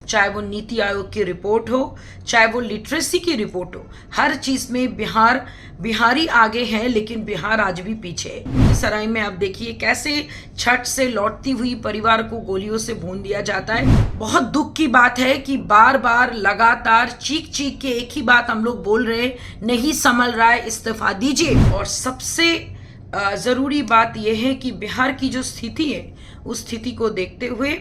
चाहे वो नीति आयोग की रिपोर्ट हो, चाहे वो लिटरेसी की रिपोर्ट हो, हर चीज़ में बिहारी आगे हैं, लेकिन बिहार आज भी पीछे है। सराय में आप देखिए कैसे छठ से लौटती हुई परिवार को गोलियों से भून दिया जाता है। बहुत दुख की बात है कि बार बार लगातार चीख चीख के एक ही बात हम लोग बोल रहे, नहीं संभल रहा है, इस्तीफा दीजिए। और सबसे ज़रूरी बात यह है कि बिहार की जो स्थिति है, उस स्थिति को देखते हुए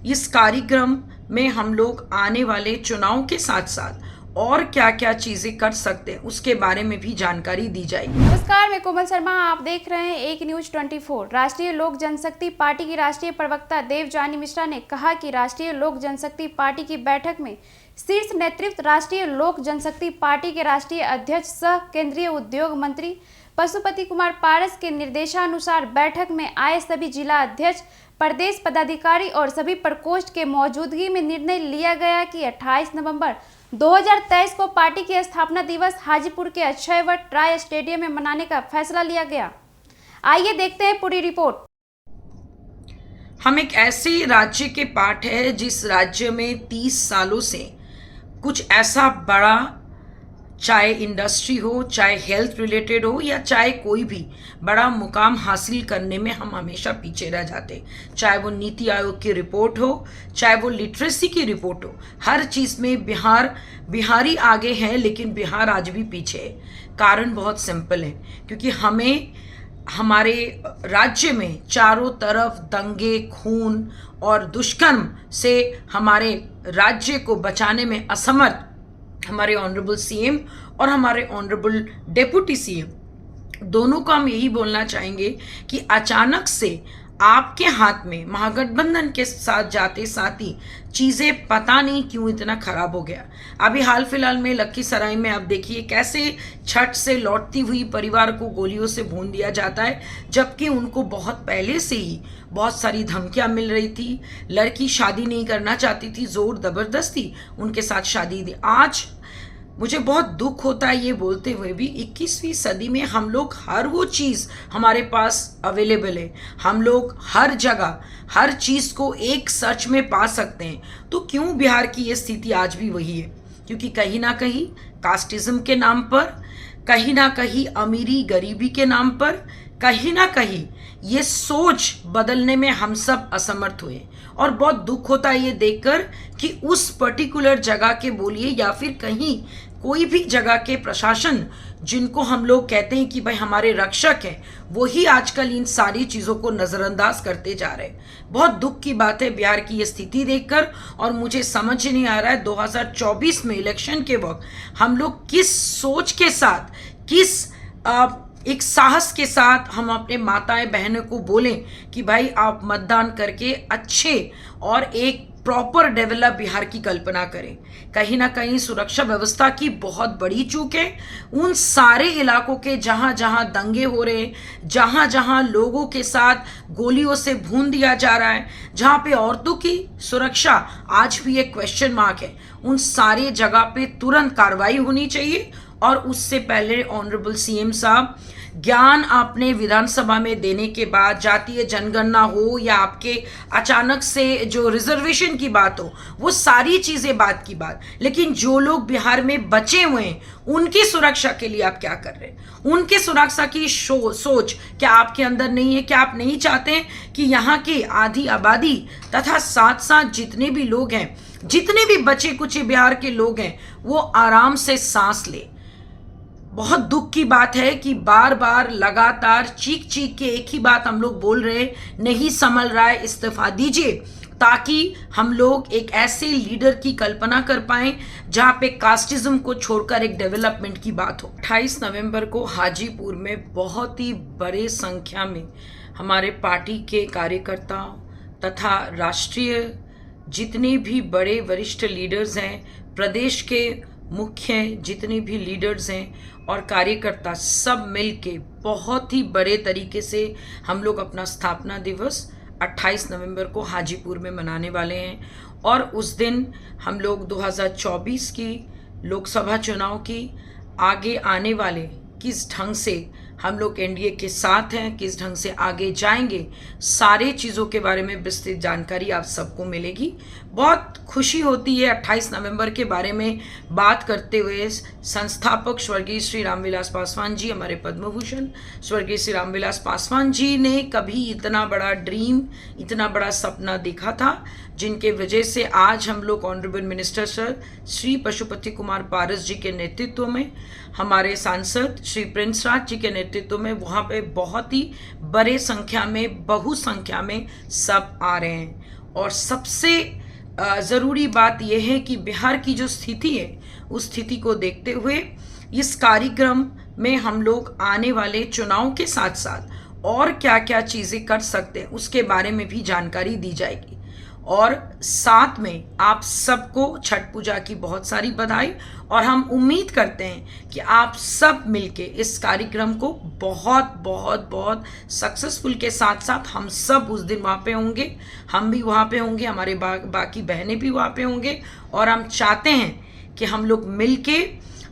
इस कार्यक्रम में हम लोग आने वाले चुनाव के साथ साथ और क्या क्या चीजें कर सकते हैं उसके बारे में भी जानकारी दी जाएगी। नमस्कार, मैं कोमल शर्मा, आप देख रहे हैं एक न्यूज 24। राष्ट्रीय लोक जनशक्ति पार्टी की राष्ट्रीय प्रवक्ता देवजानी मिश्रा ने कहा कि राष्ट्रीय लोक जनशक्ति पार्टी की बैठक में शीर्ष नेतृत्व राष्ट्रीय लोक जनशक्ति पार्टी के राष्ट्रीय अध्यक्ष सह केंद्रीय उद्योग मंत्री पशुपति कुमार पारस के निर्देशानुसार बैठक में आए सभी जिला अध्यक्ष, प्रदेश पदाधिकारी और सभी प्रकोष्ठ के मौजूदगी में निर्णय लिया गया कि 28 नवंबर 2023 को पार्टी की स्थापना दिवस हाजीपुर के अक्षयवट राय स्टेडियम में मनाने का फैसला लिया गया। आइए देखते हैं पूरी रिपोर्ट। हम एक ऐसे राज्य के पार्ट है जिस राज्य में 30 सालों से कुछ ऐसा बड़ा, चाहे इंडस्ट्री हो, चाहे हेल्थ रिलेटेड हो, या चाहे कोई भी बड़ा मुकाम हासिल करने में हम हमेशा पीछे रह जाते। चाहे वो नीति आयोग की रिपोर्ट हो, चाहे वो लिटरेसी की रिपोर्ट हो, हर चीज़ में बिहारी आगे हैं, लेकिन बिहार आज भी पीछे है। कारण बहुत सिंपल है, क्योंकि हमारे राज्य में चारों तरफ दंगे, खून और दुष्कर्म से हमारे राज्य को बचाने में असमर्थ हमारे ऑनरेबल सीएम और हमारे ऑनरेबल डेप्यूटी सीएम दोनों को हम यही बोलना चाहेंगे कि अचानक से आपके हाथ में महागठबंधन के साथ जाते साथ ही चीज़ें पता नहीं क्यों इतना खराब हो गया। अभी हाल फिलहाल में लखीसराय में आप देखिए कैसे छठ से लौटती हुई परिवार को गोलियों से भून दिया जाता है, जबकि उनको बहुत पहले से ही बहुत सारी धमकियां मिल रही थी। लड़की शादी नहीं करना चाहती थी, जोर जबरदस्ती उनके साथ शादी दी। आज मुझे बहुत दुख होता है ये बोलते हुए भी, 21वीं सदी में हम लोग हर वो चीज़ हमारे पास अवेलेबल है, हम लोग हर जगह हर चीज़ को एक सर्च में पा सकते हैं, तो क्यों बिहार की ये स्थिति आज भी वही है? क्योंकि कहीं ना कहीं कास्टिज्म के नाम पर, कहीं ना कहीं अमीरी गरीबी के नाम पर, कहीं ना कहीं ये सोच बदलने में हम सब असमर्थ हुए। और बहुत दुख होता है ये देखकर कि उस पर्टिकुलर जगह के बोलिए या फिर कहीं कोई भी जगह के प्रशासन, जिनको हम लोग कहते हैं कि भाई हमारे रक्षक हैं, वही आजकल इन सारी चीज़ों को नज़रअंदाज करते जा रहे हैं। बहुत दुख की बात है बिहार की ये स्थिति देखकर, और मुझे समझ नहीं आ रहा है 2024 में इलेक्शन के वक्त हम लोग किस सोच के साथ, किस एक साहस के साथ हम अपने माताएं बहनों को बोलें कि भाई आप मतदान करके अच्छे और एक प्रॉपर डेवलप बिहार की कल्पना करें। कहीं ना कहीं सुरक्षा व्यवस्था की बहुत बड़ी चूक है। उन सारे इलाकों के जहां जहां दंगे हो रहे हैं, जहां जहां लोगों के साथ गोलियों से भून दिया जा रहा है, जहां पे औरतों की सुरक्षा आज भी एक क्वेश्चन मार्क है, उन सारे जगह पे तुरंत कार्रवाई होनी चाहिए। और उससे पहले ऑनरेबल सीएम साहब, ज्ञान आपने विधानसभा में देने के बाद, जातीय जनगणना हो या आपके अचानक से जो रिजर्वेशन की बात हो, वो सारी चीज़ें बात की बात, लेकिन जो लोग बिहार में बचे हुए हैं उनकी सुरक्षा के लिए आप क्या कर रहे हैं? उनके सुरक्षा की सोच क्या आपके अंदर नहीं है? क्या आप नहीं चाहते कि यहाँ की आधी आबादी तथा साथ साथ जितने भी लोग हैं, जितने भी बचे कुछ बिहार के लोग हैं, वो आराम से सांस ले? बहुत दुख की बात है कि बार बार लगातार चीख चीख के एक ही बात हम लोग बोल रहे, नहीं संभल रहा है, इस्तीफा दीजिए, ताकि हम लोग एक ऐसे लीडर की कल्पना कर पाएं जहां पे कास्टिज्म को छोड़कर एक डेवलपमेंट की बात हो। 28 नवंबर को हाजीपुर में बहुत ही बड़े संख्या में हमारे पार्टी के कार्यकर्ता तथा राष्ट्रीय जितने भी बड़े वरिष्ठ लीडर्स हैं, प्रदेश के मुख्य जितने भी लीडर्स हैं और कार्यकर्ता, सब मिलके बहुत ही बड़े तरीके से हम लोग अपना स्थापना दिवस 28 नवंबर को हाजीपुर में मनाने वाले हैं। और उस दिन हम लोग 2024 की लोकसभा चुनाव की आगे आने वाले किस ढंग से हम लोग एनडीए के साथ हैं, किस ढंग से आगे जाएंगे, सारे चीज़ों के बारे में विस्तृत जानकारी आप सबको मिलेगी। बहुत खुशी होती है 28 नवंबर के बारे में बात करते हुए। संस्थापक स्वर्गीय श्री रामविलास पासवान जी, हमारे पद्म भूषण स्वर्गीय श्री रामविलास पासवान जी ने कभी इतना बड़ा ड्रीम, इतना बड़ा सपना देखा था, जिनके वजह से आज हम लोग honourable minister sir Shri Pashupati Kumar Paras ji के नेतृत्व में, हमारे सांसद श्री प्रिंस राज जी के नेतृत्व में वहाँ पे बहुत ही बड़े संख्या में, बहुसंख्या में सब आ रहे हैं। और सबसे ज़रूरी बात यह है कि बिहार की जो स्थिति है, उस स्थिति को देखते हुए इस कार्यक्रम में हम लोग आने वाले चुनाव के साथ साथ और क्या क्या चीज़ें कर सकते हैं उसके बारे में भी जानकारी दी जाएगी। और साथ में आप सबको छठ पूजा की बहुत सारी बधाई, और हम उम्मीद करते हैं कि आप सब मिलके इस कार्यक्रम को बहुत बहुत बहुत सक्सेसफुल के साथ साथ हम सब उस दिन वहाँ पे होंगे, हम भी वहाँ पे होंगे, हमारे बाकी बहनें भी वहाँ पे होंगे। और हम चाहते हैं कि हम लोग मिलके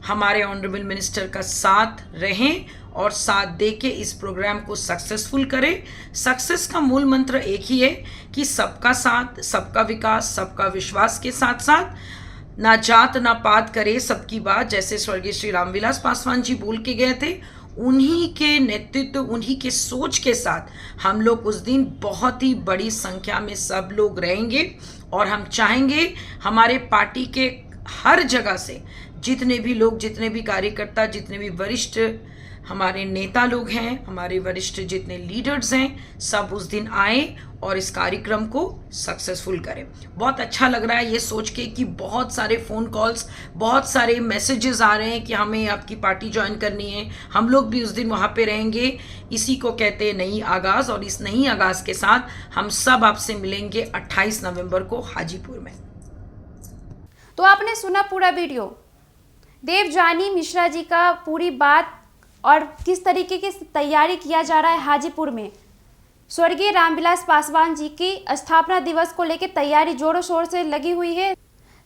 हमारे ऑनरेबल मिनिस्टर का साथ रहें और साथ दे के इस प्रोग्राम को सक्सेसफुल करें। सक्सेस का मूल मंत्र एक ही है कि सबका साथ, सबका विकास, सबका विश्वास के साथ साथ ना जात ना पात करे सबकी बात, जैसे स्वर्गीय श्री रामविलास पासवान जी बोल के गए थे। उन्हीं के नेतृत्व, उन्हीं के सोच के साथ हम लोग उस दिन बहुत ही बड़ी संख्या में सब लोग रहेंगे। और हम चाहेंगे हमारे पार्टी के हर जगह से जितने भी लोग, जितने भी कार्यकर्ता, जितने भी वरिष्ठ हमारे नेता लोग हैं, हमारे वरिष्ठ जितने लीडर्स हैं, सब उस दिन आए और इस कार्यक्रम को सक्सेसफुल करें। बहुत अच्छा लग रहा है ये सोच के कि बहुत सारे फ़ोन कॉल्स, बहुत सारे मैसेजेस आ रहे हैं कि हमें आपकी पार्टी ज्वाइन करनी है, हम लोग भी उस दिन वहाँ पे रहेंगे। इसी को कहते हैं नई आगाज़, और इस नई आगाज़ के साथ हम सब आपसे मिलेंगे 28 नवंबर को हाजीपुर में। तो आपने सुना पूरा वीडियो, देवजानी मिश्रा जी का पूरी बात और किस तरीके की तैयारी किया जा रहा है हाजीपुर में। स्वर्गीय रामविलास पासवान जी की स्थापना दिवस को लेकर तैयारी जोरों शोर से लगी हुई है।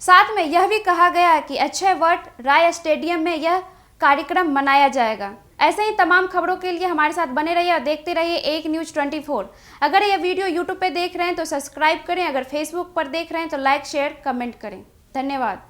साथ में यह भी कहा गया है कि अक्षय वट राय स्टेडियम में यह कार्यक्रम मनाया जाएगा। ऐसे ही तमाम खबरों के लिए हमारे साथ बने रहिए और देखते रहिए एक न्यूज़ 24। अगर यह वीडियो यूट्यूब पे देख रहे हैं तो सब्सक्राइब करें, अगर फेसबुक पर देख रहे हैं तो लाइक, शेयर, कमेंट करें। धन्यवाद।